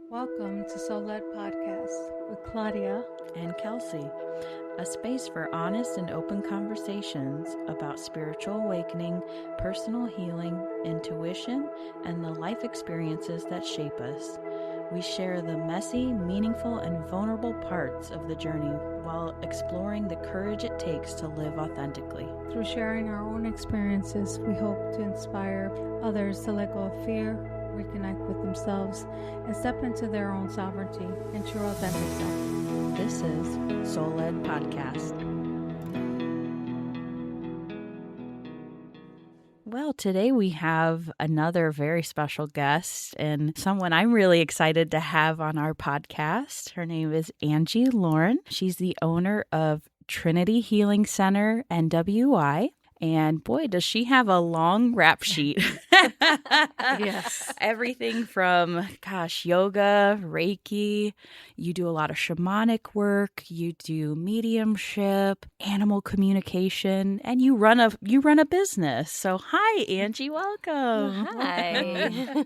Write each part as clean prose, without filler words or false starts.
Welcome to Soul Led Podcast with Claudia and Kelsey, a space for honest and open conversations about spiritual awakening, personal healing, intuition, and the life experiences that shape us. We share the messy, meaningful, and vulnerable parts of the journey while exploring the courage it takes to live authentically. Through sharing our own experiences, we hope to inspire others to let go of fear, reconnect with themselves, and step into their own sovereignty and true authentic self. This is Soul Led Podcast. Well, today we have another very special guest and someone I'm really excited to have on our podcast. Her name is Angie Loren. She's the owner of Trinity Healing Center NWI. And boy, does she have a long rap sheet. Yes. Everything from, yoga, Reiki. You do a lot of shamanic work. You do mediumship, animal communication, and you run a business. So hi, Angie. Welcome. Hi.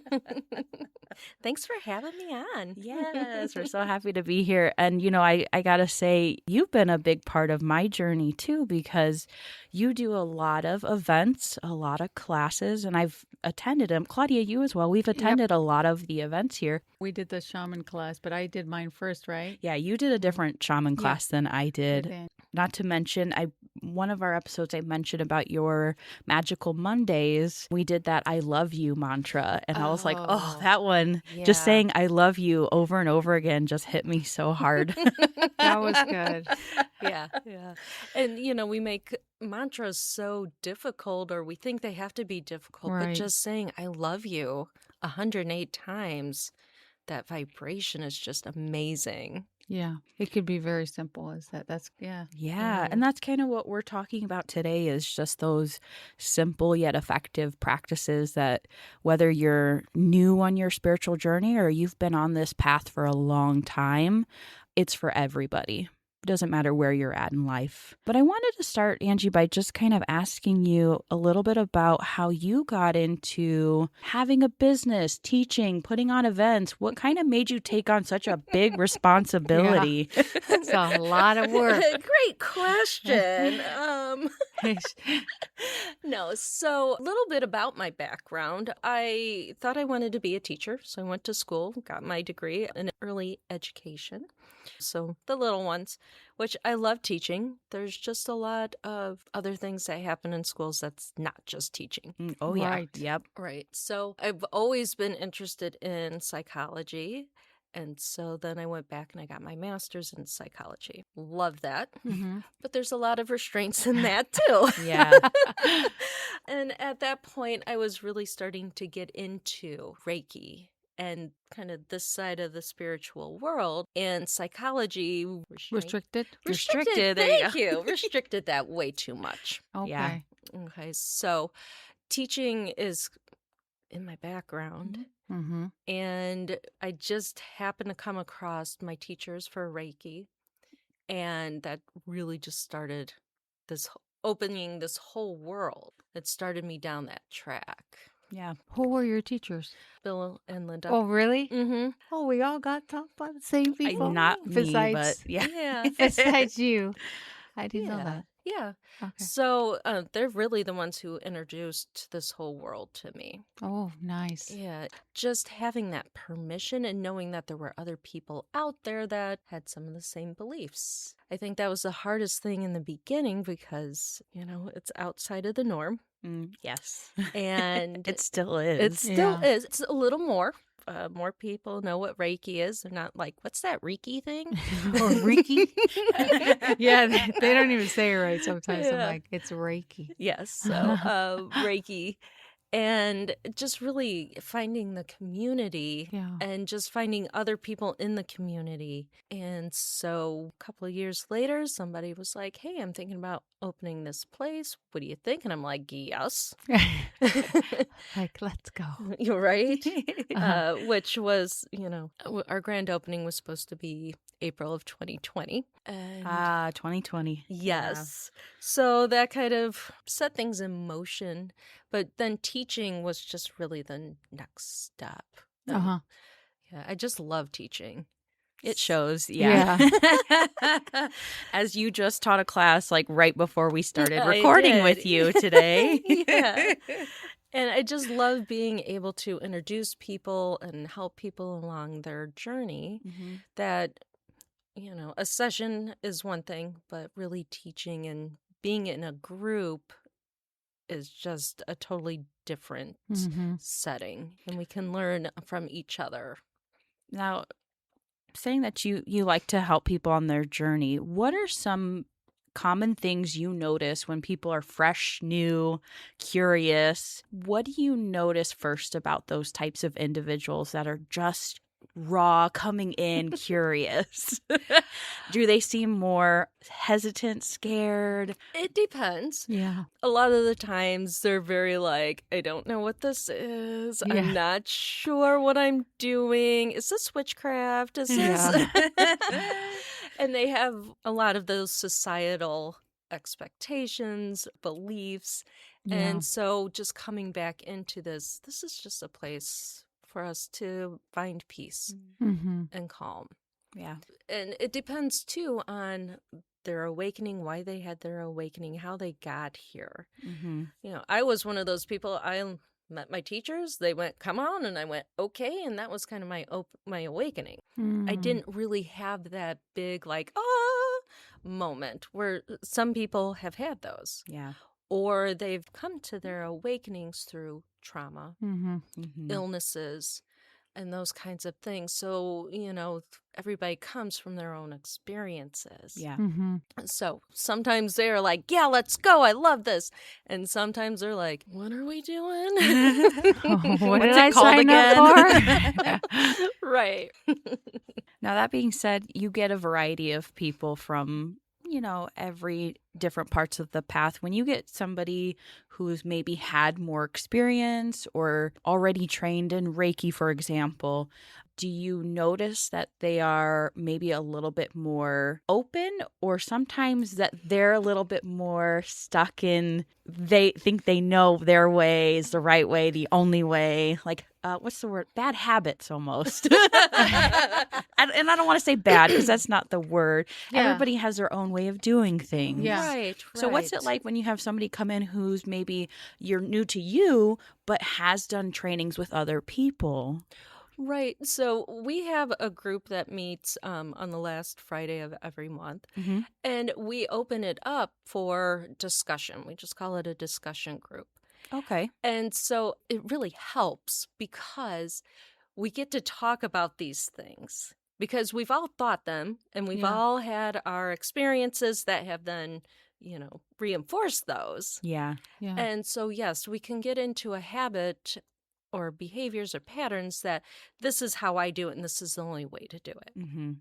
Thanks for having me on. Yes, we're so happy to be here. And, I got to say, you've been a big part of my journey, too, because you do a lot of events, a lot of classes, and I've attended them. Claudia, you as well. We've attended a lot of the events here. We did the shaman class, but I did mine first, right? Yeah, you did a different shaman class than I did. Okay. Not to mention, one of our episodes I mentioned about your Magical Mondays. We did that I love you mantra. And I was like, oh, that one, just saying I love you over and over again just hit me so hard. That was good. Yeah. And, we make mantras so difficult, or we think they have to be difficult, Right. but just saying I love you 108 times, that vibration is just amazing. Yeah. It could be very simple as that. Yeah, and that's kind of what we're talking about today is just those simple yet effective practices that whether you're new on your spiritual journey or you've been on this path for a long time, it's for everybody. It doesn't matter where you're at in life. But I wanted to start, Angie, by just kind of asking you a little bit about how you got into having a business, teaching, putting on events. What kind of made you take on such a big responsibility? It's a lot of work. Great question. No, so a little bit about my background. I thought I wanted to be a teacher, so I went to school, got my degree in early education. So the little ones, which I love teaching. There's just a lot of other things that happen in schools that's not just teaching. Oh, yeah. Right. Yep. Right. So I've always been interested in psychology. And so then I went back and I got my master's in psychology. Love that. Mm-hmm. But there's a lot of restraints in that too. Yeah. And at that point, I was really starting to get into Reiki and kind of this side of the spiritual world, and Restricted? psychology. Restricted. Thank you. Restricted that way too much. Okay. Yeah. Okay. So teaching is in my background. Mm-hmm. And I just happened to come across my teachers for Reiki. And that really just started opening this whole world. It started me down that track. Yeah. Who were your teachers? Bill and Linda. Oh, really? Mm-hmm. Oh, we all got taught by the same people? Not me, but yeah. Yeah. Besides you. I didn't know that. Yeah. Okay. So they're really the ones who introduced this whole world to me. Oh, nice. Yeah. Just having that permission and knowing that there were other people out there that had some of the same beliefs. I think that was the hardest thing in the beginning because, it's outside of the norm. Yes. And It still is. it still Yeah. is. It's a little more. More people know what Reiki is. They're not like, what's that Reiki thing? Or Reiki? Yeah, they don't even say it right sometimes. I'm Yeah. like, it's Reiki. Yes. So Reiki. And just really finding the community Yeah. and just finding other people in the community. And so a couple of years later, somebody was like, hey, I'm thinking about opening this place. What do you think? And I'm like, yes. Like, let's go. You're right. Uh-huh. Which was, our grand opening was supposed to be April of 2020. And 2020. yes. So that kind of set things in motion. But then teaching was just really the next step. Uh-huh. Yeah, I just love teaching. It shows, yeah. As you just taught a class like right before we started recording with you today. Yeah. And I just love being able to introduce people and help people along their journey. That, a session is one thing, but really teaching and being in a group is just a totally different setting. And we can learn from each other. Now, saying that you like to help people on their journey, what are some common things you notice when people are fresh, new, curious? What do you notice first about those types of individuals that are just raw, coming in, curious? Do they seem more hesitant, scared? It depends. Yeah. A lot of the times they're very like, I don't know what this is. Yeah. I'm not sure what I'm doing. Is this witchcraft? Is this? And they have a lot of those societal expectations, beliefs. And so just coming back into this is just a place for us to find peace and calm. Yeah. And it depends too on their awakening, why they had their awakening, how they got here. I was one of those people. I met my teachers. They went, "Come on," and I went, "Okay," and that was kind of my awakening. I didn't really have that big like moment where some people have had those. Yeah. Or they've come to their awakenings through trauma, illnesses, and those kinds of things. So, everybody comes from their own experiences. Yeah. So sometimes they're like, yeah, let's go. I love this. And sometimes they're like, what are we doing? What did What's I it called sign again? up for? Right. Now, that being said, you get a variety of people from, every different parts of the path. When you get somebody who's maybe had more experience or already trained in Reiki, for example, do you notice that they are maybe a little bit more open, or sometimes that they're a little bit more stuck in, they think they know their way is the right way, the only way, like, what's the word? Bad habits almost. And I don't want to say bad because that's not the word. Yeah. Everybody has their own way of doing things. Yeah. Right. So what's it like when you have somebody come in who's maybe you're new to you, but has done trainings with other people? Right. So we have a group that meets on the last Friday of every month, and we open it up for discussion. We just call it a discussion group. Okay. And so it really helps because we get to talk about these things because we've all thought them and we've all had our experiences that have then, reinforced those. Yeah. Yeah. And so, yes, we can get into a habit or behaviors or patterns that this is how I do it and this is the only way to do it.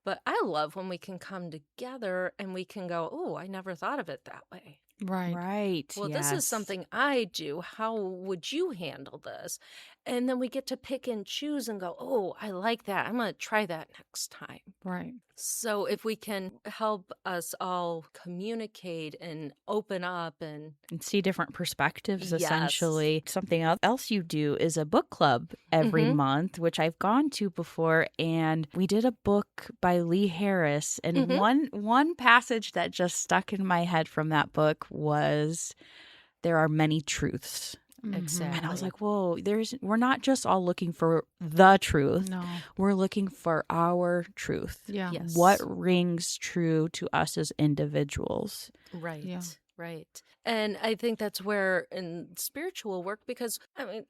But I love when we can come together and we can go, oh, I never thought of it that way. Right. Right. Well, this is something I do. How would you handle this? And then we get to pick and choose and go, oh, I like that. I'm going to try that next time. Right. So if we can help us all communicate and open up and see different perspectives, Yes. essentially. Something else you do is a book club every month, which I've gone to before. And we did a book by Lee Harris. And one passage that just stuck in my head from that book was, there are many truths. exactly. And I was like, whoa, we're not just all looking for the truth. No. We're looking for our truth. Yeah. Yes. What rings true to us as individuals? Right. Yeah. Right. And I think that's where in spiritual work, because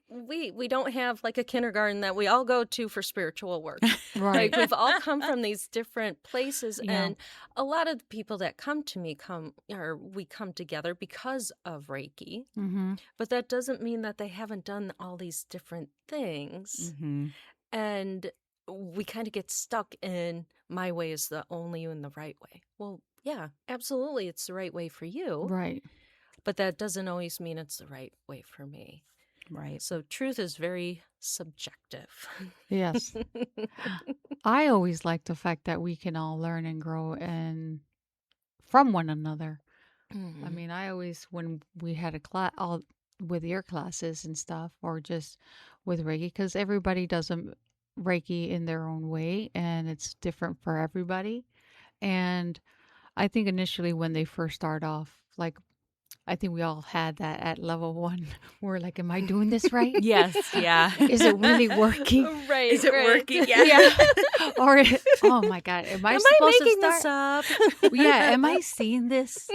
we don't have like a kindergarten that we all go to for spiritual work. Right. Like we've all come from these different places, Yeah. and a lot of the people that come to me we come together because of Reiki, but that doesn't mean that they haven't done all these different things. And we kind of get stuck in my way is the only and the right way. Well, yeah, absolutely. It's the right way for you. Right. But that doesn't always mean it's the right way for me. Right. So truth is very subjective. Yes. I always like the fact that we can all learn and grow from one another. I mean, I always, when we had a class, all with your classes and stuff, or just with Reiki, because everybody doesn't Reiki in their own way, and it's different for everybody. And I think initially when they first start off, like, I think we all had that at level 1. We're like, am I doing this right? Yes, yeah. Is it really working? Right. Is it right. working? Yeah. Yeah. Or, oh my God, am I Am supposed I making to this start? up? Yeah, am I seeing this?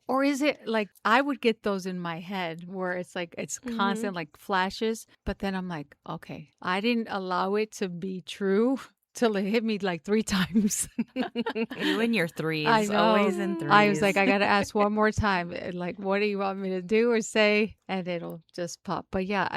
Or is it like, I would get those in my head where it's like, it's constant, like flashes. But then I'm like, okay, I didn't allow it to be true till it hit me like 3 times. You and your threes. I know. Always in threes. I was like, I got to ask one more time. Like, what do you want me to do or say? And it'll just pop. But yeah,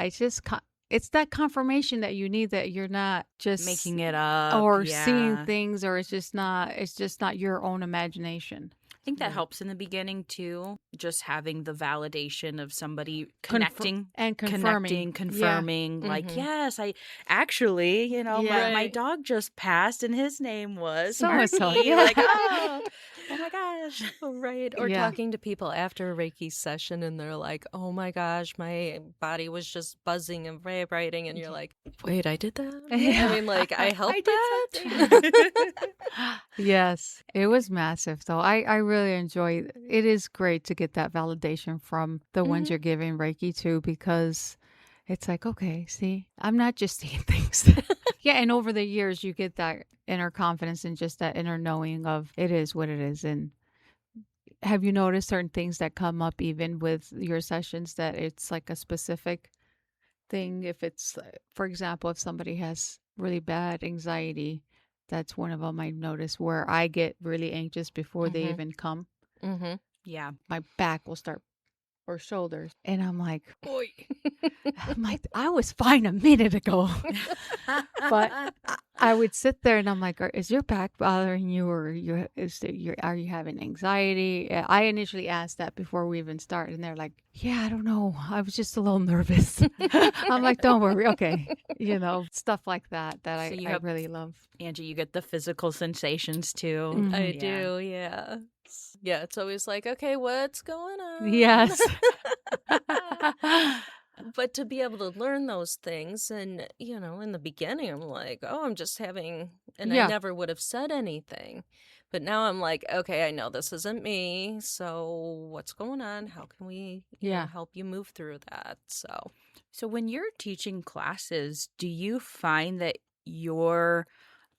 it's that confirmation that you need, that you're not just making it up or yeah. seeing things, or it's just not your own imagination. I think that helps in the beginning too, just having the validation of somebody connecting and confirming. like, yes, I actually, Yeah. my dog just passed and his name was So-and-so. Marky. Yeah. Like, oh my gosh. Right. Or Yeah. talking to people after a Reiki session and they're like, oh my gosh, my body was just buzzing and vibrating. And you're like, wait, I did that? Yeah. I mean, like, I helped I did that? Yes, it was massive though. I really enjoy it. Is great to get that validation from the ones you're giving Reiki to, because it's like, okay, see, I'm not just seeing things. Yeah, and over the years you get that inner confidence and just that inner knowing of it is what it is. And have you noticed certain things that come up even with your sessions, that it's like a specific thing? If it's, for example, if somebody has really bad anxiety, that's one of them I notice, where I get really anxious before they even come. Mm-hmm. Yeah. My back will start, or shoulders. And I'm like, oi. I'm like, I was fine a minute ago. But I would sit there and I'm like, is your back bothering you, or are you having anxiety? I initially asked that before we even started, and they're like, yeah, I don't know. I was just a little nervous. I'm like, don't worry. Okay. Stuff like that So I really love. Angie, you get the physical sensations too. Mhm. I do, yeah. Yeah, it's always like, okay, what's going on? Yes. But to be able to learn those things, and, in the beginning, I'm like, oh, I'm just having, and Yeah. I never would have said anything. But now I'm like, okay, I know this isn't me. So what's going on? How can we help you move through that? So when you're teaching classes, do you find that you're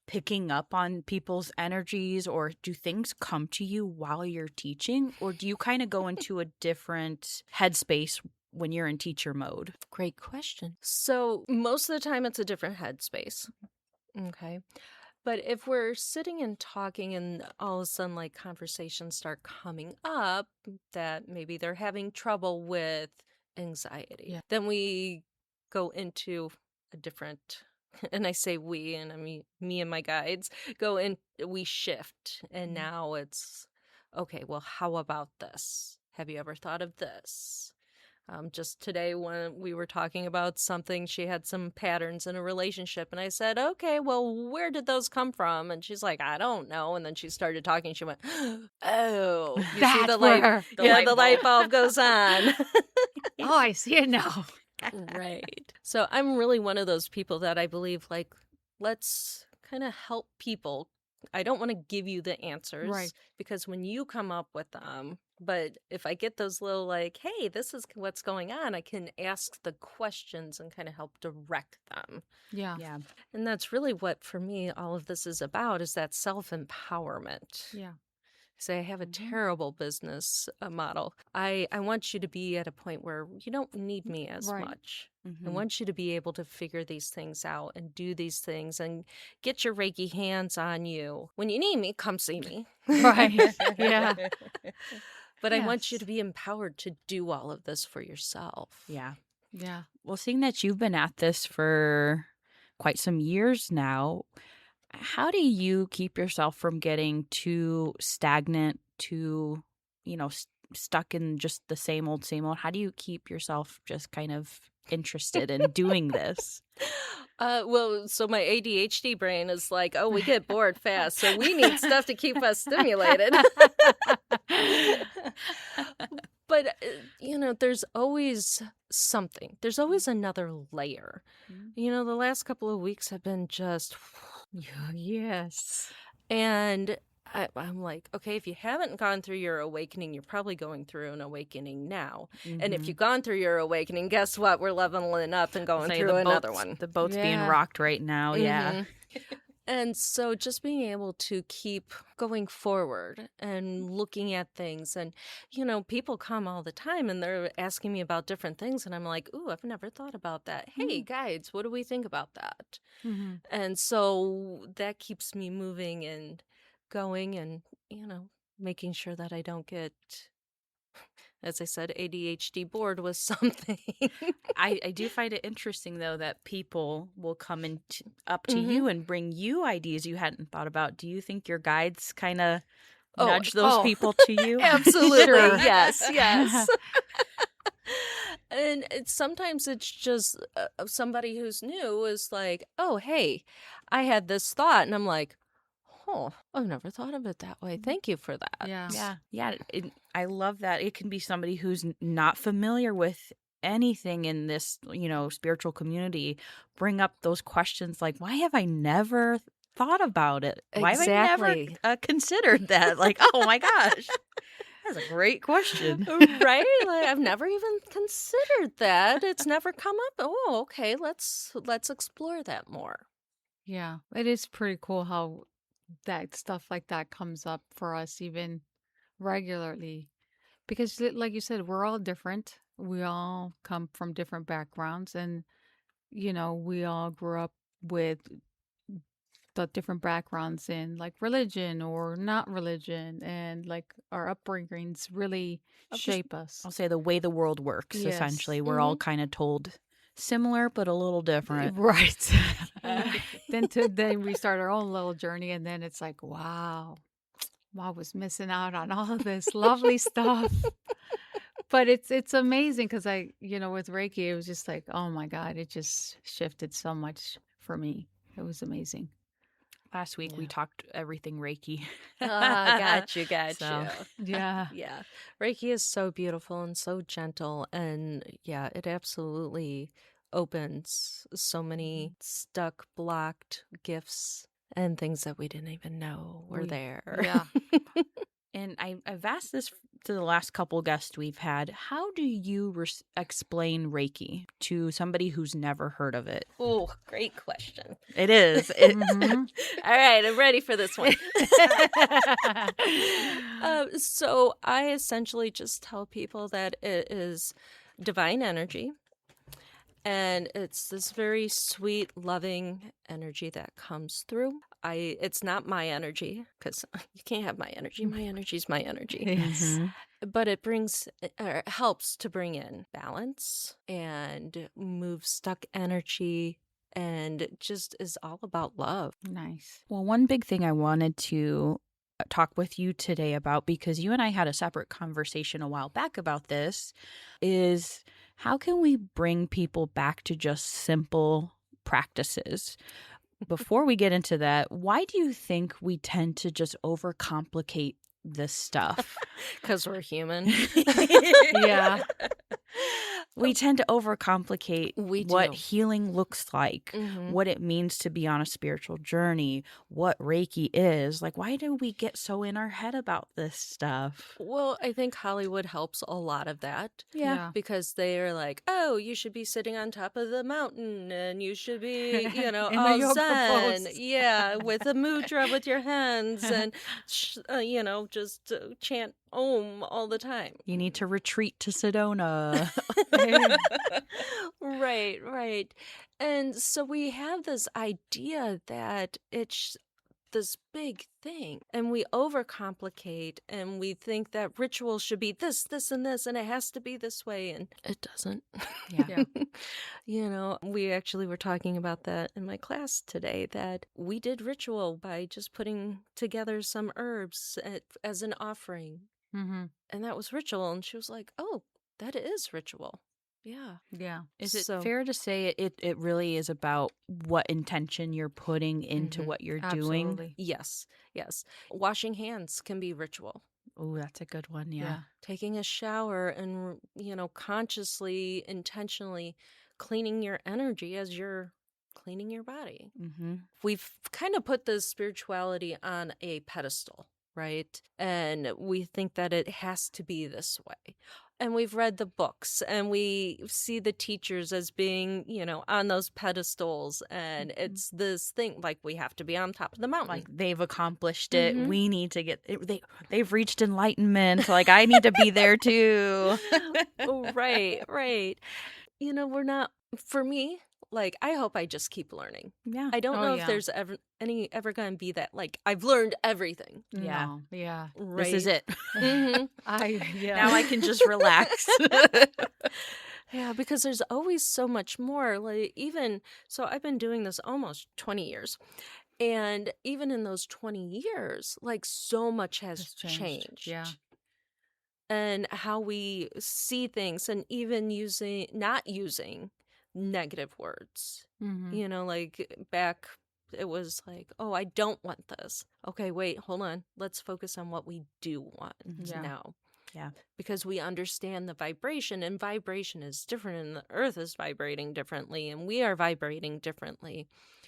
picking up on people's energies, or do things come to you while you're teaching, or do you kind of go into a different headspace when you're in teacher mode? Great question. So most of the time it's a different headspace. Okay. But if we're sitting and talking and all of a sudden like conversations start coming up that maybe they're having trouble with anxiety, then we go into a different, and I say we, and I mean me and my guides go in, we shift. And now it's, okay, well, how about this? Have you ever thought of this? Just today when we were talking about something, she had some patterns in a relationship, and I said, okay, well, where did those come from? And she's like, I don't know. And then she started talking. She went, oh, you see the light bulb goes on. Oh, I see it now. Right. So I'm really one of those people that I believe, like, let's kind of help people. I don't want to give you the answers, Right, because when you come up with them, but if I get those little like, hey, this is what's going on, I can ask the questions and kind of help direct them. Yeah. Yeah. And that's really what, for me, all of this is about, is that self-empowerment. Yeah. Say I have a terrible business model. I want you to be at a point where you don't need me as Right. much. Mhm. I want you to be able to figure these things out and do these things and get your Reiki hands on you. When you need me, come see me. Right. Yeah. But I want you Yes. to be empowered to do all of this for yourself. Yeah. Yeah. Well, seeing that you've been at this for quite some years now, how do you keep yourself from getting too stagnant, too, stuck in just the same old, same old? How do you keep yourself just kind of interested in doing this? Well, so my ADHD brain is like, oh, we get bored fast, so we need stuff to keep us stimulated. But, there's always something. There's always another layer. The last couple of weeks have been just... Yes. And I'm like, okay, if you haven't gone through your awakening, you're probably going through an awakening now. And if you've gone through your awakening, guess what? We're leveling up and going through another one. The boat's being rocked right now. Yeah. And so just being able to keep going forward and looking at things. And, people come all the time and they're asking me about different things. And I'm like, ooh, I've never thought about that. Hey, guides, what do we think about that? And so that keeps me moving and going and, making sure that I don't get, as I said, ADHD bored with something. I do find it interesting, though, that people will come up to you and bring you ideas you hadn't thought about. Do you think your guides kind of nudge those people to you? Absolutely. Yes. And sometimes it's just somebody who's new is like, oh, hey, I had this thought. And I'm like, oh, I've never thought of it that way. Thank you for that. Yeah. I love that. It can be somebody who's not familiar with anything in this, spiritual community, bring up those questions like, why have I never thought about it? Why have I never considered that? Like, oh my gosh, that's a great question. Right? Like, I've never even considered that. It's never come up. Oh, okay. Let's explore that more. Yeah, it is pretty cool how that stuff like that comes up for us even regularly. Because like you said, we're all different. We all come from different backgrounds and, we all grew up with the different backgrounds in like religion or not religion, and like our upbringings really shape us. I'll say the way the world works, Yes. essentially. We're all kind of told similar, but a little different. Right. Then we start our own little journey, and then it's like, wow, I was missing out on all of this lovely stuff. But it's amazing because with Reiki, it was just like, oh my God, it just shifted so much for me. It was amazing. Last week we talked everything Reiki. Got you. So, yeah. Yeah. Reiki is so beautiful and so gentle. And yeah, it absolutely opens so many stuck, blocked gifts and things that we didn't even know were there. Yeah. And I've asked this to the last couple guests we've had. How do you explain Reiki to somebody who's never heard of it? Oh, great question. It is. All right, I'm ready for this one. So I essentially just tell people that it is divine energy. And it's this very sweet, loving energy that comes through. It's not my energy, because you can't have my energy. My energy is my energy. Yes. But it helps to bring in balance and move stuck energy, and it just is all about love. Nice. Well, one big thing I wanted to talk with you today about, because you and I had a separate conversation a while back about this, is how can we bring people back to just simple practices? Before we get into that, why do you think we tend to just overcomplicate this stuff? Because we're human. Yeah. We tend to overcomplicate We what do. healing looks like, what it means to be on a spiritual journey, what Reiki is. Like, why do we get so in our head about this stuff? Well, I think Hollywood helps a lot of that. Yeah. Because they're like, oh, you should be sitting on top of the mountain and you should be, In the all yoga zen. pose. Yeah, with a mudra with your hands and, just chant Om all the time. You need to retreat to Sedona. Right. And so we have this idea that it's this big thing, and we overcomplicate, and we think that ritual should be this, and this, and it has to be this way, and it doesn't. Yeah. We actually were talking about that in my class today, that we did ritual by just putting together some herbs as an offering. Mm-hmm. And that was ritual. And she was like, oh, that is ritual. Yeah. Yeah. Is it So- fair to say it really is about what intention you're putting into what you're doing? Absolutely. Yes. Washing hands can be ritual. Oh, that's a good one. Yeah. Taking a shower and, consciously, intentionally cleaning your energy as you're cleaning your body. Mm-hmm. We've kind of put this spirituality on a pedestal, right? And we think that it has to be this way. And we've read the books and we see the teachers as being, on those pedestals. And it's this thing like we have to be on top of the mountain. Like they've accomplished it. We need to get it. They've reached enlightenment. Like I need to be there too. Right. We're not, for me, like, I hope I just keep learning. Yeah. I don't know if there's ever going to be that, like, I've learned everything. Yeah. No. Yeah. Right. This is it. Mhm. Now I can just relax. Yeah, because there's always so much more. Like, so I've been doing this almost 20 years. And even in those 20 years, like, so much has changed. Yeah. And how we see things, and even not using negative words. Like back, it was like, oh, I don't want this. Okay, wait, hold on. Let's focus on what we do want now. Yeah. Because we understand the vibration, and vibration is different, and the earth is vibrating differently, and we are vibrating differently.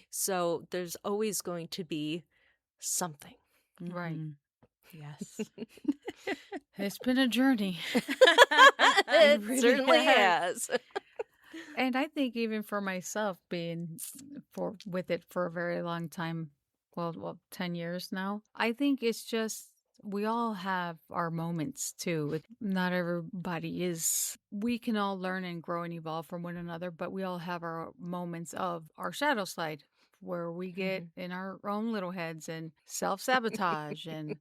So there's always going to be something. Right. Yes. It's been a journey. It really certainly has. has. And I think even for myself, being with it for a very long time, well, 10 years now, I think it's just we all have our moments too. Not everybody is. We can all learn and grow and evolve from one another, but we all have our moments of our shadow side where we get in our own little heads and self-sabotage and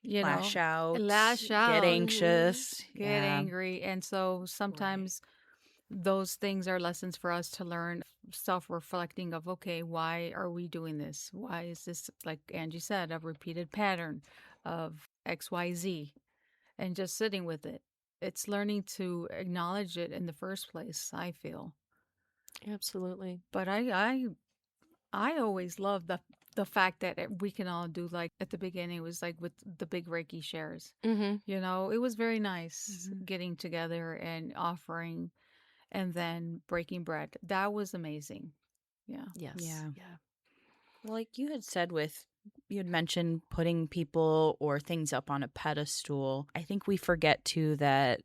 Lash out. lash out, Get anxious. get angry. And so sometimes those things are lessons for us to learn, self-reflecting of, okay, why are we doing this? Why is this, like Angie said, a repeated pattern of XYZ, and just sitting with it. It's learning to acknowledge it in the first place, I feel. Absolutely. But I always love the fact that we can all do, like at the beginning, it was like with the big Reiki shares. Mm-hmm. It was very nice getting together and offering and then breaking bread. That was amazing. Yeah. Yes. Yeah. Yeah. Well, like you had mentioned putting people or things up on a pedestal. I think we forget too that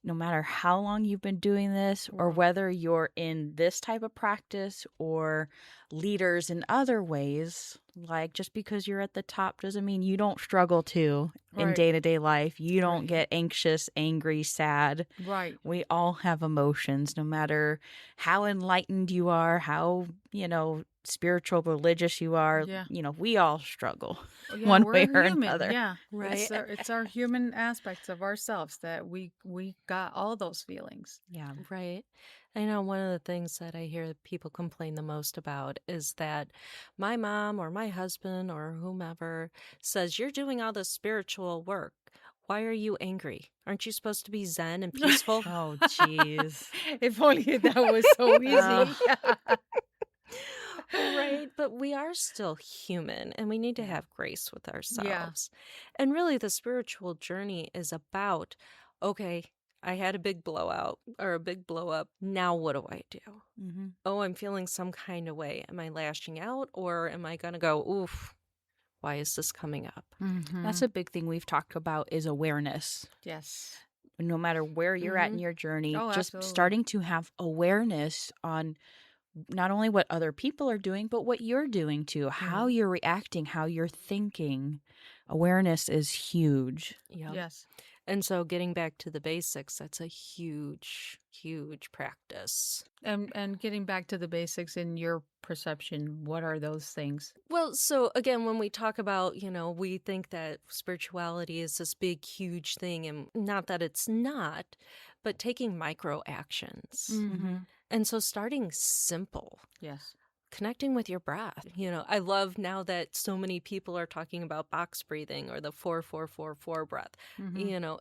no matter how long you've been doing this, or whether you're in this type of practice or leaders in other ways, like just because you're at the top doesn't mean you don't struggle too in Right. day-to-day life. You don't Right. get anxious, angry, sad. Right. We all have emotions, no matter how enlightened you are, how, spiritual, religious you are. Yeah. We all struggle Yeah, one we're way or human. another. Yeah. Right. It's our human aspects of ourselves that we got all those feelings. Yeah. Right. I know one of the things that I hear people complain the most about is that my mom or my husband or whomever says, you're doing all this spiritual work. Why are you angry? Aren't you supposed to be zen and peaceful? Oh, jeez. If only that was so easy. Right. But we are still human, and we need to have grace with ourselves. And really, the spiritual journey is about, okay, I had a big blowout or a big blow up. Now what do I do? Mm-hmm. Oh, I'm feeling some kind of way. Am I lashing out, or am I going to go, oof, why is this coming up? Mhm. That's a big thing we've talked about is awareness. Yes. No matter where you're at in your journey, Oh, just absolutely. starting to have awareness on not only what other people are doing, but what you're doing too, how you're reacting, how you're thinking. Awareness is huge. Yep. Yes. And so getting back to the basics, that's a huge, huge practice. And getting back to the basics in your perception, what are those things? Well, so again, when we talk about, we think that spirituality is this big, huge thing, and not that it's not, but taking micro actions. Mm-hmm. And so starting simple. Yes. Connecting with your breath. I love now that so many people are talking about box breathing or the 4-4-4-4 breath,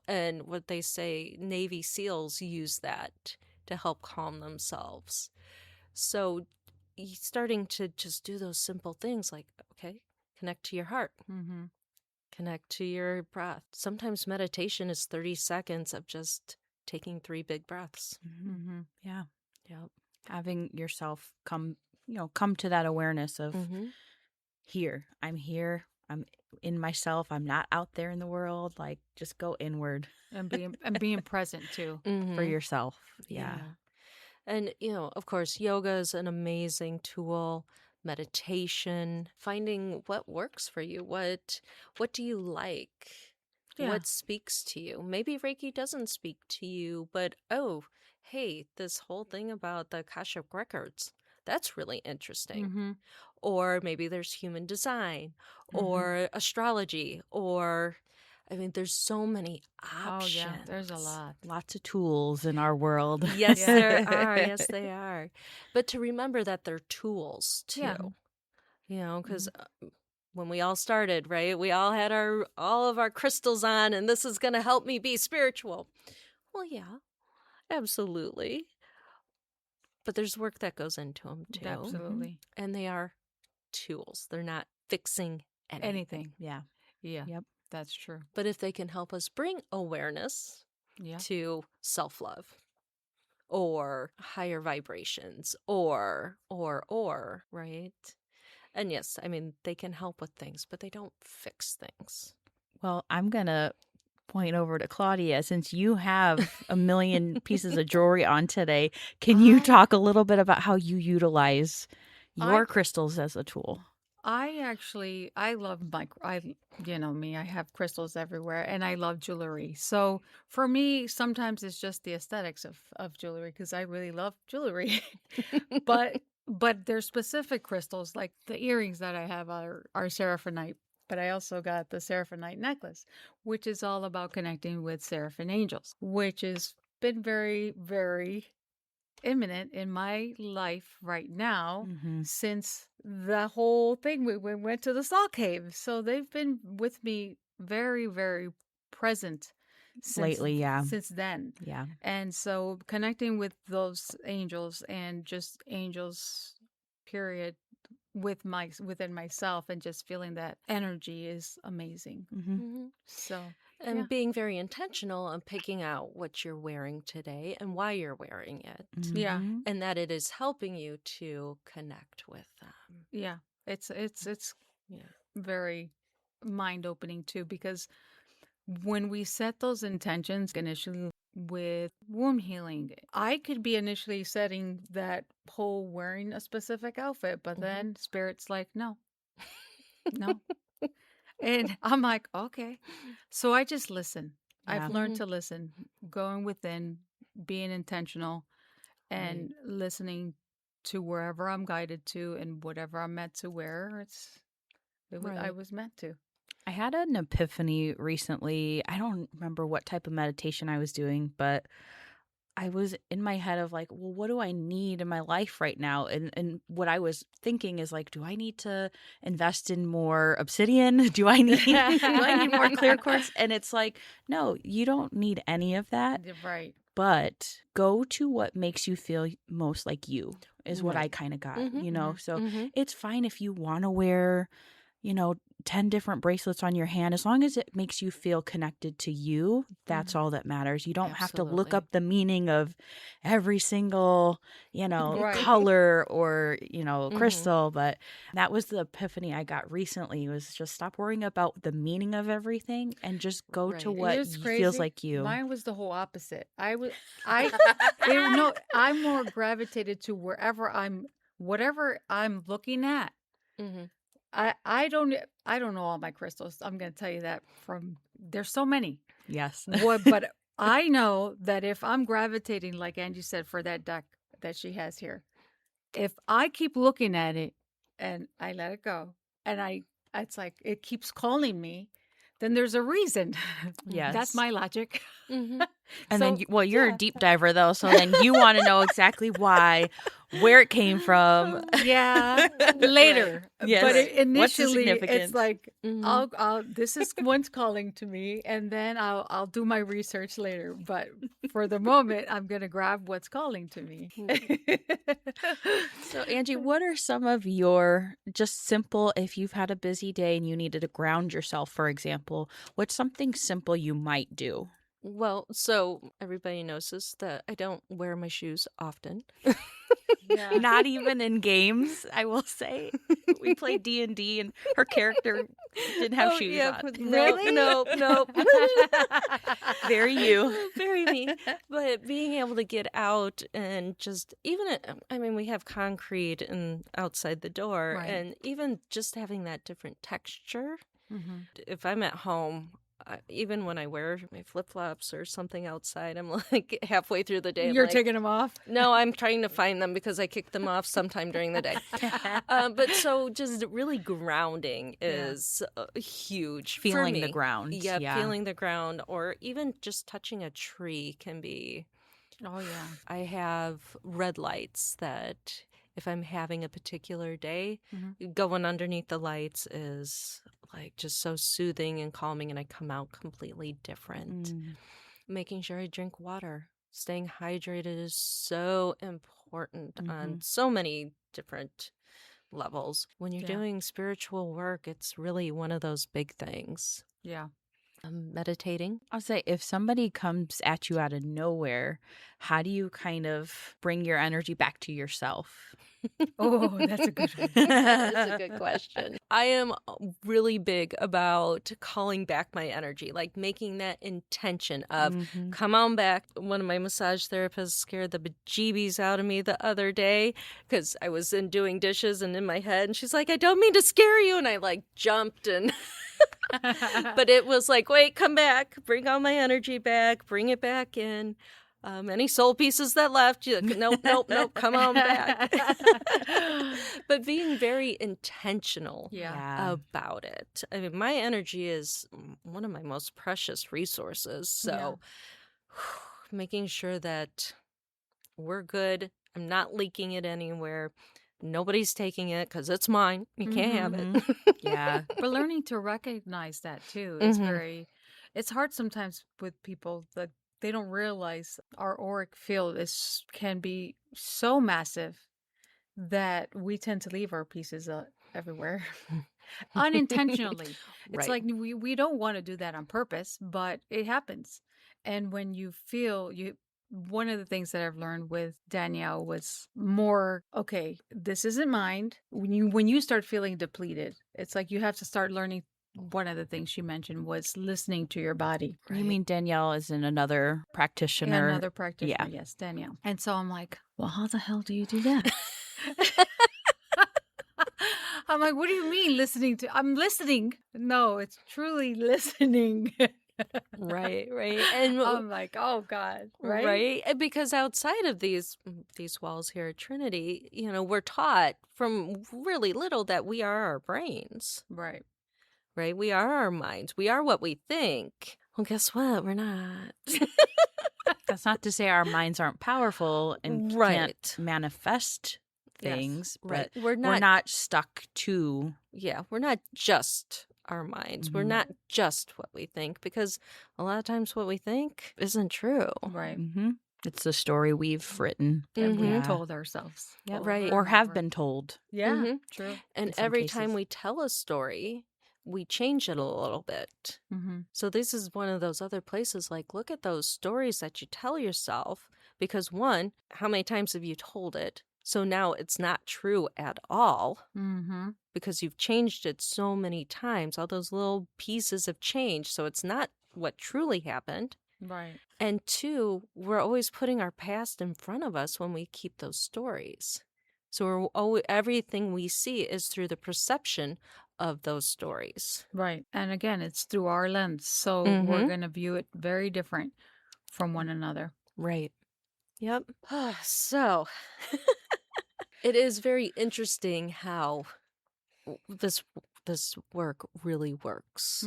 and what they say, Navy SEALs use that to help calm themselves. So starting to just do those simple things like, okay, connect to your heart. Mm-hmm. Connect to your breath. Sometimes meditation is 30 seconds of just taking 3 big breaths. Mm-hmm. Yeah. Yep. Having yourself come to that awareness of here. I'm I'm in myself. I'm not out there in the world. Like, just go inward And being present too. for yourself. Yeah. And, of course, yoga is an amazing tool. Meditation, finding what works for you. What do you like? Yeah. What speaks to you? Maybe Reiki doesn't speak to you, but hey, this whole thing about the Akashic records, that's really interesting. Mm-hmm. Or maybe there's human design or astrology or there's so many options. Oh yeah, there's a lot. Lots of tools in our world. Yes, there are. Yes, they are. But to remember that they're tools too. Yeah. Because when we all started, right, we all had all of our crystals on, and this is going to help me be spiritual. Well, yeah, absolutely. But there's work that goes into them too. Absolutely. And they are tools. They're not fixing anything. Yeah. Yeah. Yep. That's true. But if they can help us bring awareness Yeah. to self-love or higher vibrations or, right? And yes, they can help with things, but they don't fix things. Well, I'm going to point over to Claudia. Since you have a million pieces of jewelry on today, can you talk a little bit about how you utilize your crystals as a tool? I love me, I have crystals everywhere and I love jewelry. So for me, sometimes it's just the aesthetics of jewelry because I really love jewelry. But there's specific crystals, like the earrings that I have are seraphonite. But I also got the seraphonite necklace, which is all about connecting with seraphim angels, which has been very, very imminent in my life right now since the whole thing. We went to the Salt Cave. So they've been with me very, very present since then. Yeah. And so connecting with those angels and just angels, period, within myself and just feeling that energy is amazing. So and being very intentional on picking out what you're wearing today and why you're wearing it. Yeah. And that it is helping you to connect with them. Yeah. It's very mind-opening too, because when we set those intentions initially with womb healing, I could be initially setting that whole wearing a specific outfit, but then Spirit's like, no. And I'm like, okay. So I just listen. Yeah. I've learned to listen, going within, being intentional, and listening to wherever I'm guided to and whatever I'm meant to wear. I was meant to. I had an epiphany recently. I don't remember what type of meditation I was doing, but I was in my head of like, well, what do I need in my life right now? And what I was thinking is like, do I need to invest in more obsidian? Do I need more clear quartz? And it's like, no, you don't need any of that. Right. But go to what makes you feel most like you is what I kind of got, So it's fine if you want to wear, 10 different bracelets on your hand. As long as it makes you feel connected to you, that's all that matters. You don't have to look up the meaning of every single, color or, crystal. But that was the epiphany I got recently, was just stop worrying about the meaning of everything and just go to what feels like you. Mine was the whole opposite. I'm more gravitated to whatever I'm looking at. I don't know all my crystals. I'm going to tell you that there's so many. Yes. But I know that if I'm gravitating, like Angie said, for that deck that she has here, if I keep looking at it and I let it go and it's like it keeps calling me, then there's a reason. Yes. That's my logic. And So, then, well, you're a yeah. deep diver, though. So then you want to know exactly why, where it came from. Yeah, later. Yes. But Right. What's the initially, significance? it's like Mhm. I'll. This is one's calling to me, and then I'll do my research later. But for the moment, I'm gonna grab what's calling to me. So, Angie, what are some of your just simple, if you've had a busy day and you needed to ground yourself, for example, what's something simple you might do? Well, so everybody knows this that I don't wear my shoes often. Yeah. Not even in games, I will say. We played D&D and her character didn't have shoes on. No, no. Very you. Very me. But being able to get out and just I mean, we have concrete and outside the door, Right. and even just having that different texture. Mhm. If I'm at home, even when I wear my flip flops or something outside, I'm like halfway through the day. I'm You're like, taking them off. no, I'm trying to find them because I kicked them off sometime during the day. But so just really grounding is huge. for Feeling the me. ground. Yeah, feeling the ground, or even just touching a tree can be. Oh yeah. I have red lights that if I'm having a particular day, going underneath the lights is like just so soothing and calming, and I come out completely different. Making sure I drink water. Staying hydrated is so important on so many different levels. When you're Yeah. doing spiritual work, it's really one of those big things. Yeah. Meditating. I'll say, if somebody comes at you out of nowhere, how do you kind of bring your energy back to yourself? Oh, that's a good one. That's a good question. I am really big about calling back my energy, like making that intention of come on back. One of my massage therapists scared the bejeebies out of me the other day because I was doing dishes and in my head, and she's like, I don't mean to scare you. And I like jumped and but it was like, wait, come back, bring all my energy back, bring it back in. Any soul pieces that left, you nope, come on back. But being very intentional about it. I mean, my energy is one of my most precious resources. So making sure that we're good. I'm not leaking it anywhere. Nobody's taking it because it's mine. You can't have it. Yeah. But learning to recognize that too is it's hard sometimes with people that they don't realize our auric field can be so massive that we tend to leave our pieces everywhere unintentionally. It's like we don't want to do that on purpose, but it happens. And when you feel one of the things that I've learned with Danielle was more, okay, this isn't mine. When you start feeling depleted, it's like you have to start learning. One of the things she mentioned was listening to your body. You mean Danielle is another practitioner? Yeah, another practitioner, yes, Danielle. And so I'm like, well, how the hell do you do that? I'm like, what do you mean listening to? I'm listening. No, it's truly listening. Right. And I'm like, oh God, right? Right. And because outside of these walls here at Trinity, we're taught from really little that we are our brains. Right. Right. We are our minds. We are what we think. Well, guess what? We're not. That's not to say our minds aren't powerful and can't manifest things, right. but We're not stuck to. Yeah, we're not just our minds. We're not just what we think, because a lot of times what we think isn't true. Right. It's the story we've written. And we've told ourselves. Yep. Right. Or have been told. Yeah, true. And every time we tell a story, we change it a little bit. So this is one of those other places, like, look at those stories that you tell yourself, because one, how many times have you told it? So now it's not true at all because you've changed it so many times. All those little pieces have changed. So it's not what truly happened. Right. And two, we're always putting our past in front of us when we keep those stories. So everything we see is through the perception of those stories. Right. And again, it's through our lens. So we're going to view it very different from one another. Right. Yep. So it is very interesting how this work really works.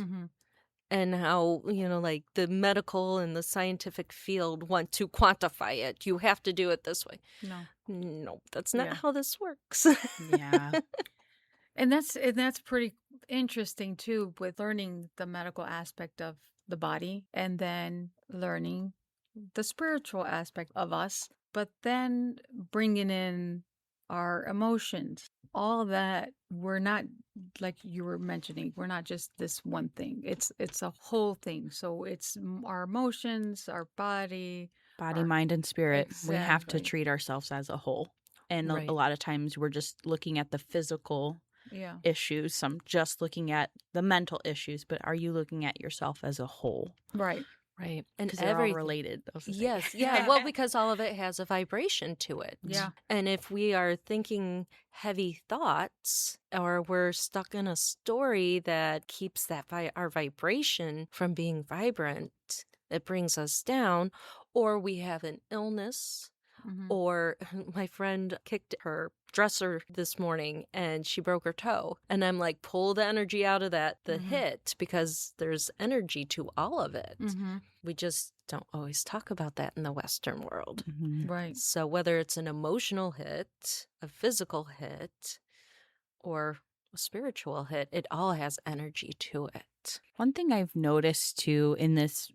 and how, like the medical and the scientific field want to quantify it. You have to do it this way. No. No, that's not Yeah. how this works. Yeah. And that's pretty interesting too, with learning the medical aspect of the body and then learning the spiritual aspect of us, but then bringing in our emotions, all that. We're not, like you were mentioning, we're not just this one thing. It's a whole thing. So it's our emotions, our body, Body, our mind, and spirit. We have to exactly. treat ourselves as a whole. And a Right. lot of times we're just looking at the physical Yeah. issues. Some just looking at the mental issues, but are you looking at yourself as a whole? Right. Right. And Because they're all everything. related. Those things. Yes. Yeah. Well, because all of it has a vibration to it. Yeah. And if we are thinking heavy thoughts, or we're stuck in a story that keeps that our vibration from being vibrant, it brings us down, or we have an illness. Mhm. Or my friend kicked her dresser this morning and she broke her toe. And I'm like, pull the energy out of the Mhm. hit, because there's energy to all of it. Mhm. We just don't always talk about that in the Western world. Mhm. Right. So whether it's an emotional hit, a physical hit, or a spiritual hit, it all has energy to it. One thing I've noticed too in this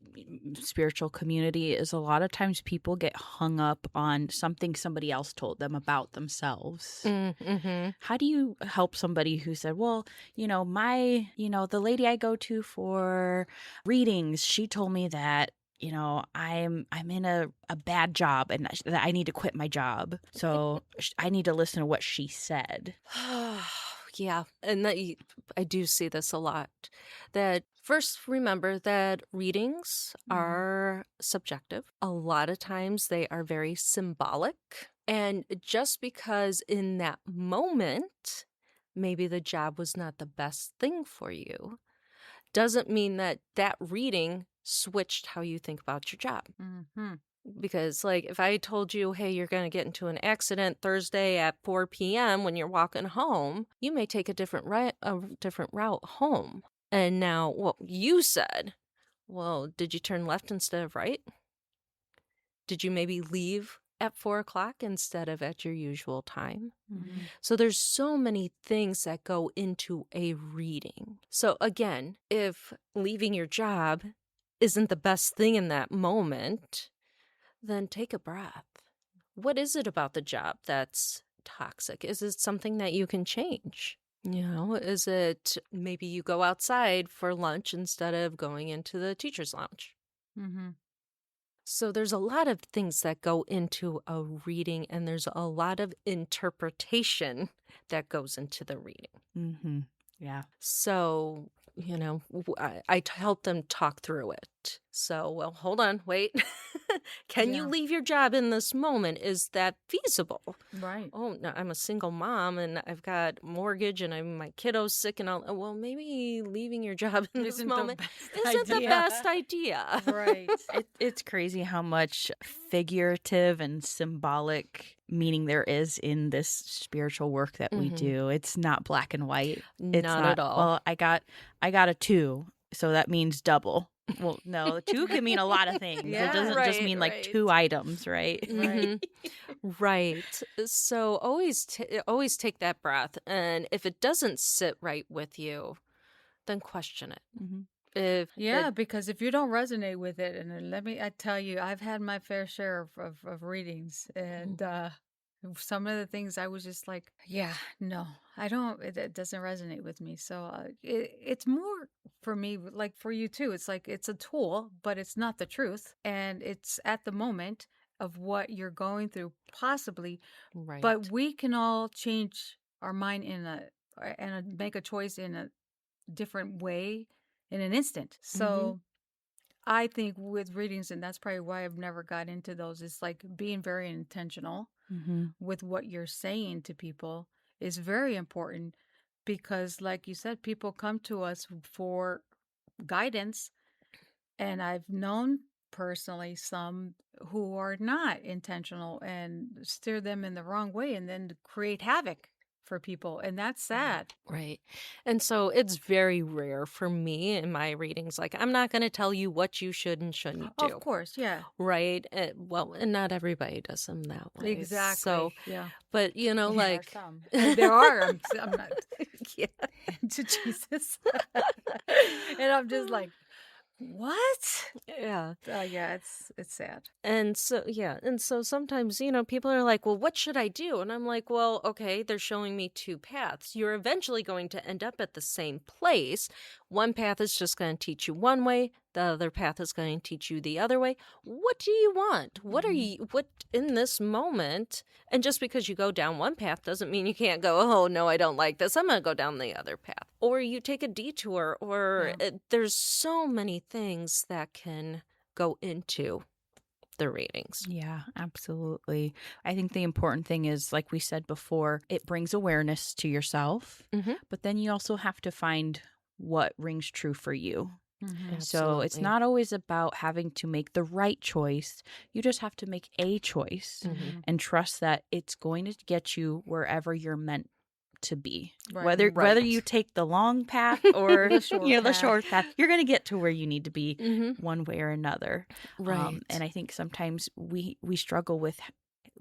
spiritual community is a lot of times people get hung up on something somebody else told them about themselves. Mm-hmm. How do you help somebody who said, well, the lady I go to for readings, she told me that, I'm in a bad job and that I need to quit my job. So I need to listen to what she said. Yeah, and I do see this a lot. That first, remember that readings are subjective. A lot of times they are very symbolic. And just because in that moment, maybe the job was not the best thing for you, doesn't mean that reading switched how you think about your job. Mhm. Because, like, if I told you, hey, you're going to get into an accident Thursday at 4 p.m. when you're walking home, you may take a different route home. And now, what you said, well, did you turn left instead of right? Did you maybe leave at 4 o'clock instead of at your usual time? Mhm. So there's so many things that go into a reading. So again, if leaving your job isn't the best thing in that moment, then take a breath. What is it about the job that's toxic? Is it something that you can change? Is it maybe you go outside for lunch instead of going into the teacher's lounge? Mhm. So there's a lot of things that go into a reading, and there's a lot of interpretation that goes into the reading. Mm-hmm. Yeah. So, I help them talk through it. So, well, hold on, wait. Can you Yeah. leave your job in this moment? Is that feasible? Right. Oh, no, I'm a single mom and I've got mortgage and my kiddo's sick and all. Well, maybe leaving your job in this Isn't moment the isn't best the idea. best idea. Right. It's crazy how much figurative and symbolic meaning there is in this spiritual work that we Mhm. do. It's not black and white. It's Not at all. Well, I got a 2, so that means double. Well, no, 2 can mean a lot of things. Yeah. It doesn't just Right, mean like right. 2 items, right? Right. Right. So always take that breath, and if it doesn't sit right with you, then question it. Mhm. If Yeah, it- because if you don't resonate with it, and then I tell you, I've had my fair share of readings, and some of the things I was just like, yeah, no, I don't, it doesn't resonate with me. So it's more for me, like for you too. It's like it's a tool, but it's not the truth. And it's at the moment of what you're going through, possibly, right. but we can all change our mind make a choice in a different way in an instant. So I think with readings, and that's probably why I've never got into those, is like being very intentional Mm-hmm. with what you're saying to people is very important, because like you said, people come to us for guidance, and I've known personally some who are not intentional and steer them in the wrong way and then create havoc for people, and that's sad. Right. And so it's very rare for me in my readings. Like, I'm not going to tell you what you should and shouldn't do. Of course, yeah. Right. Well, and not everybody does them that way. Exactly. So, yeah. but you know, There are like, some. There are. I'm not yeah. to Jesus. And I'm just like, what? Yeah. Yeah, it's sad. And so, yeah. And so sometimes, you know, people are like, well, what should I do? And I'm like, well, okay, they're showing me two paths. You're eventually going to end up at the same place. One path is just going to teach you one way. The other path is going to teach you the other way. What do you want? What are you, what in this moment? And just because you go down one path doesn't mean you can't go, oh, no, I don't like this. I'm going to go down the other path. Or you take a detour, or there's so many things that can go into the readings. Yeah, absolutely. I think the important thing is, like we said before, it brings awareness to yourself, but then you also have to find what rings true for you. So it's Absolutely. not always about having to make the right choice. You just have to make a choice and trust that it's going to get you wherever you're meant to be. Right. Whether Right. you take the long path or The short the path. short path, you're going to get to where you need to be one way or another. Right. And I think sometimes we struggle with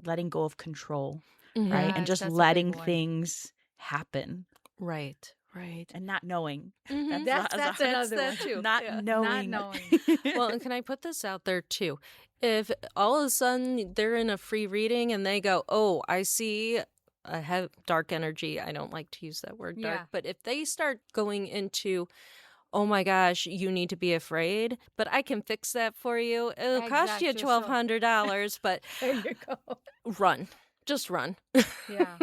letting go of control, Mhm. right? Yes, And just that's a big letting one. things happen Right. Right. and not knowing. Mhm. That's another that one. too. Not Yeah. knowing. Not knowing. Well, and can I put this out there too? If all of a sudden they're in a free reading and they go, oh, I see a dark energy. I don't like to use that word dark, Yeah. but if they start going into, oh my gosh, you need to be afraid, but I can fix that for you. It'll cost you Exactly. So- $1,200, but There you go. run. Just run. Yeah.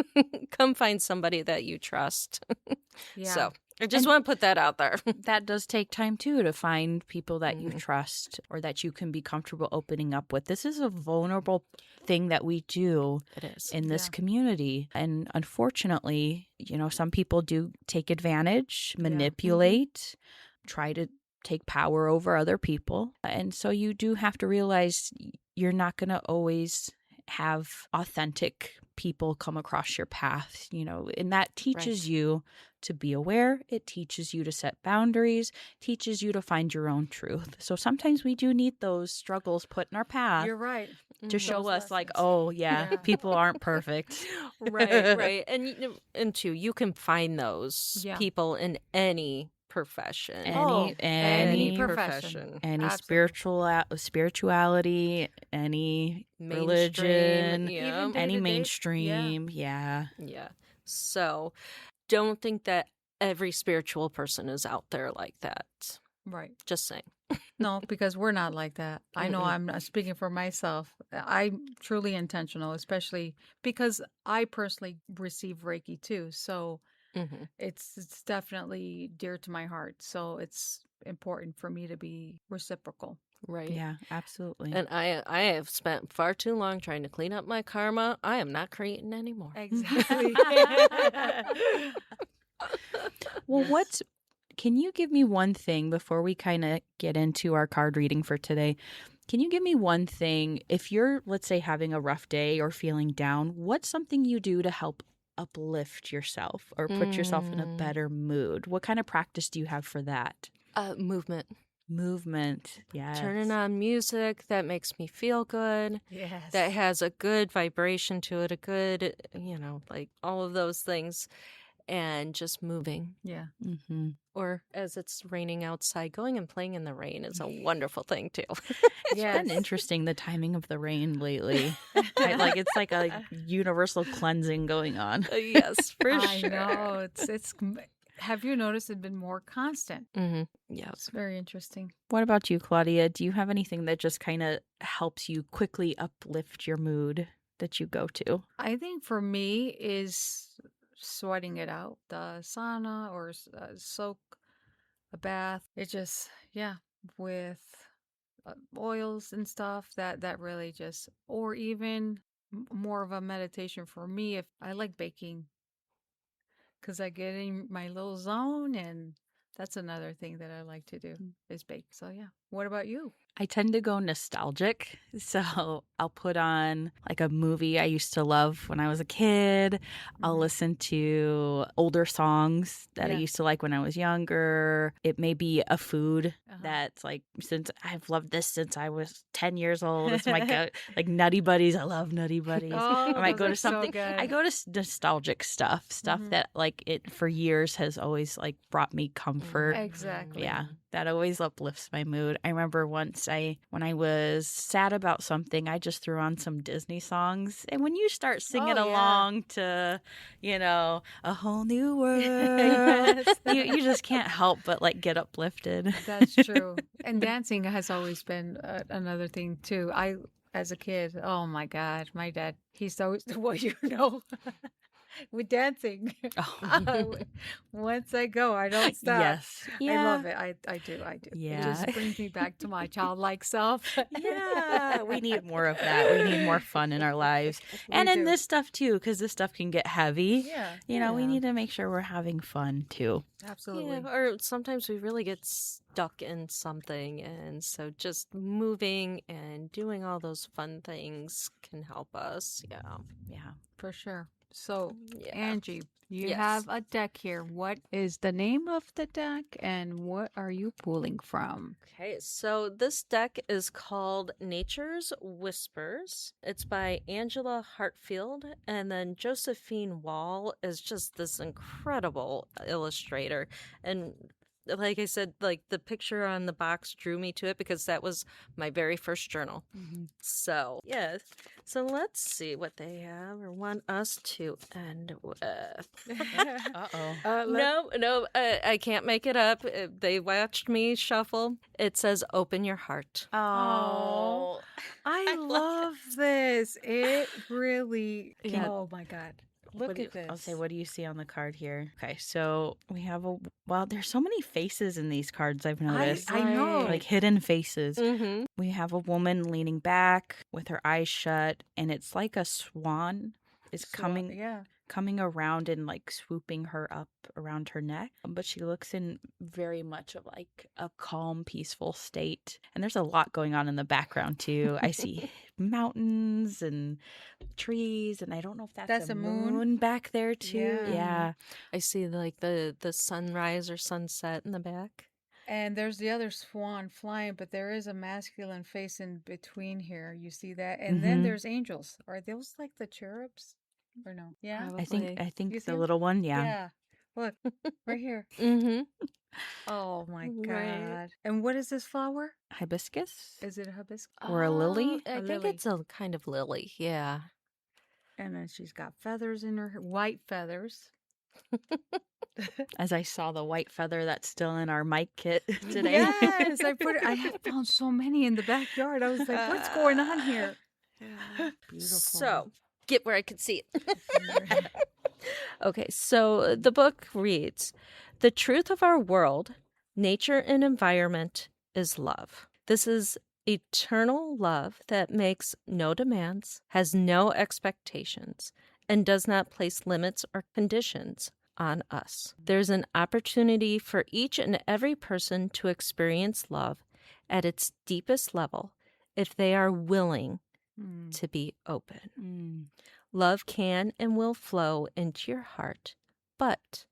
Come find somebody that you trust. Yeah. So I just want to put that out there. That does take time too, to find people that you trust or that you can be comfortable opening up with. This is a vulnerable thing that we do It is. in this Yeah. community. And unfortunately, some people do take advantage, manipulate, try to take power over other people. And so you do have to realize you're not going to always have authentic people come across your path, and that teaches you to be aware. It teaches you to set boundaries, teaches you to find your own truth. So sometimes we do need those struggles put in our path You're right. to show Those us like, lessons. oh yeah, Yeah. people aren't perfect. Right. And two, you can find those Yeah. people in any profession. Any profession. any Absolutely. spirituality, any religion, Mainstream, yeah. Even any day-to-day, mainstream. Yeah. Yeah. So don't think that every spiritual person is out there like that. Right. Just saying. No, because we're not like that. I know Mm-mm. I'm not speaking for myself. I'm truly intentional, especially because I personally receive Reiki too. So Mm-hmm. it's definitely dear to my heart. So it's important for me to be reciprocal. Right. Yeah, absolutely. And I have spent far too long trying to clean up my karma. I am not creating anymore. Exactly. Well, can you give me one thing before we kind of get into our card reading for today? Can you give me one thing if you're, let's say, having a rough day or feeling down? What's something you do to help uplift yourself or put yourself in a better mood? What kind of practice do you have for that? Movement. Movement. Yes. Turning on music that makes me feel good. Yes. That has a good vibration to it, a good, like all of those things. And just moving. Yeah. Mm-hmm. Or as it's raining outside, going and playing in the rain is a wonderful thing too. It's been interesting, the timing of the rain lately. It's like a universal cleansing going on. Yes, for I sure. know. It's. Have you noticed it's been more constant? Mm-hmm. Yeah. It's very interesting. What about you, Claudia? Do you have anything that just kind of helps you quickly uplift your mood that you go to? I think for me is sweating it out, the sauna or soak, a bath. It just, with oils and stuff that really just, or even more of a meditation for me. If I like baking, because I get in my little zone, and that's another thing that I like to do is bake. So yeah. What about you? I tend to go nostalgic. So I'll put on like a movie I used to love when I was a kid. I'll listen to older songs that I Yeah. used to like when I was younger. It may be a food that's like, since I've loved this since I was 10 years old. It's my go, like Nutty Buddies. I love Nutty Buddies. Oh, I might those go are to something. so good. I go to nostalgic stuff that like it for years has always like brought me comfort. Exactly. Yeah, that always uplifts my mood. I remember once when I was sad about something, I just threw on some Disney songs. And when you start singing along to, a whole new world, you just can't help but like get uplifted. That's true. And dancing has always been another thing too. As a kid, oh my God, my dad, he's always, with dancing. Once I go, I don't stop. Yes. I love it. I do. Yeah. It just brings me back to my childlike self. Yeah, we need more of that. We need more fun in our lives. And in this stuff too, because this stuff can get heavy. Yeah. We need to make sure we're having fun too. Absolutely. Yeah, or sometimes we really get stuck in something. And so just moving and doing all those fun things can help us. Yeah. Yeah. For sure. So, Yeah. Angie, you Yes. have a deck here. What is the name of the deck and what are you pulling from? Okay, so this deck is called Nature's Whispers. It's by Angela Hartfield, and then Josephine Wall is just this incredible illustrator. And like I said, like the picture on the box drew me to it because that was my very first journal. So, yeah. So let's see what they have or want us to end with. Uh-oh. No, I can't make it up. They watched me shuffle. It says, open your heart. Oh. I love this. It really, Yeah. oh my God. Look at this. I'll say, what do you see on the card here? Okay, so we have there's so many faces in these cards I've noticed. I know. Like hidden faces. Mm-hmm. We have a woman leaning back with her eyes shut, and it's like a swan is coming around and like swooping her up around her neck. But she looks in very much of like a calm, peaceful state. And there's a lot going on in the background too. I see mountains and trees, and I don't know if that's a moon back there too. Yeah. I see like the sunrise or sunset in the back. And there's the other swan flying, but there is a masculine face in between here. You see that? And then there's angels. Are those like the cherubs? Or no? Yeah. I think You see the 'em? little one, Yeah. Look, right here. Mm-hmm. Oh my God. Right. And what is this flower? hibiscus Is it a hibiscus? or a lily. I A think lily. it's a kind of lily. Yeah. And then she's got feathers in her, white feathers. As I saw the white feather that's still in our mic kit today. Yes, I have found so many in the backyard. I was like, what's going on here? Beautiful. So, get where I could see it. Okay, so the book reads, "The truth of our world, nature and environment is love. This is eternal love that makes no demands, has no expectations, and does not place limits or conditions on us. There's an opportunity for each and every person to experience love at its deepest level if they are willing to be open. Love can and will flow into your heart, but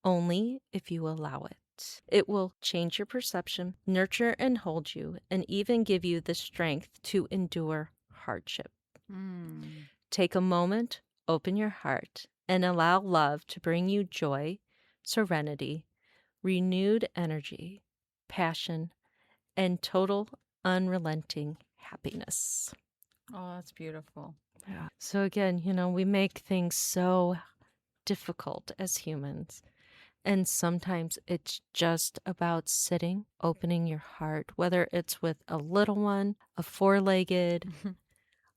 only if you allow it. It will change your perception, nurture and hold you, and even give you the strength to endure hardship. Take a moment, open your heart, and allow love to bring you joy, serenity, renewed energy, passion, and total unrelenting happiness." Oh, that's beautiful. Yeah. So again, we make things so difficult as humans. And sometimes it's just about sitting, opening your heart, whether it's with a little one, a four-legged,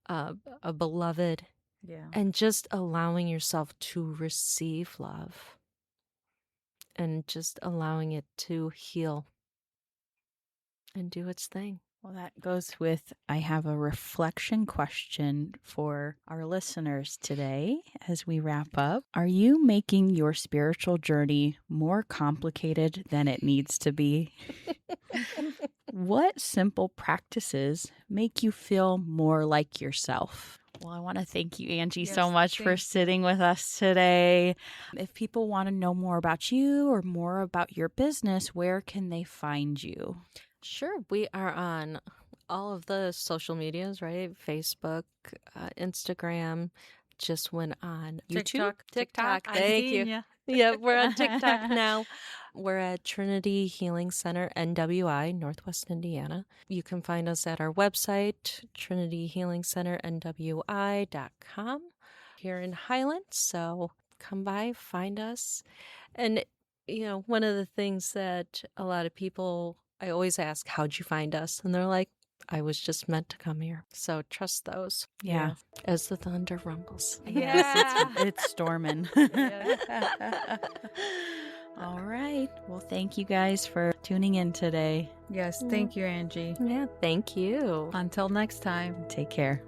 a beloved, and just allowing yourself to receive love and just allowing it to heal and do its thing. Well, that goes with, I have a reflection question for our listeners today as we wrap up. Are you making your spiritual journey more complicated than it needs to be? what simple practices make you feel more like yourself? Well, I want to thank you, Angie, so Yes, much for thank sitting with us today. If people want to know more about you or more about your business, where can they find you? Sure. We are on all of the social medias, right? Facebook, Instagram, just went on YouTube. TikTok. Thank you. Yeah, we're on TikTok now. We're at Trinity Healing Center NWI, Northwest Indiana. You can find us at our website, trinityhealingcenternwi.com, here in Highland. So come by, find us. And, one of the things that a lot of people, I always ask, how'd you find us? And they're like, I was just meant to come here. So trust those. Yeah. As the thunder rumbles. Yes, it's storming. All right. Well, thank you guys for tuning in today. Yes, thank you, Angie. Yeah, thank you. Until next time. Take care.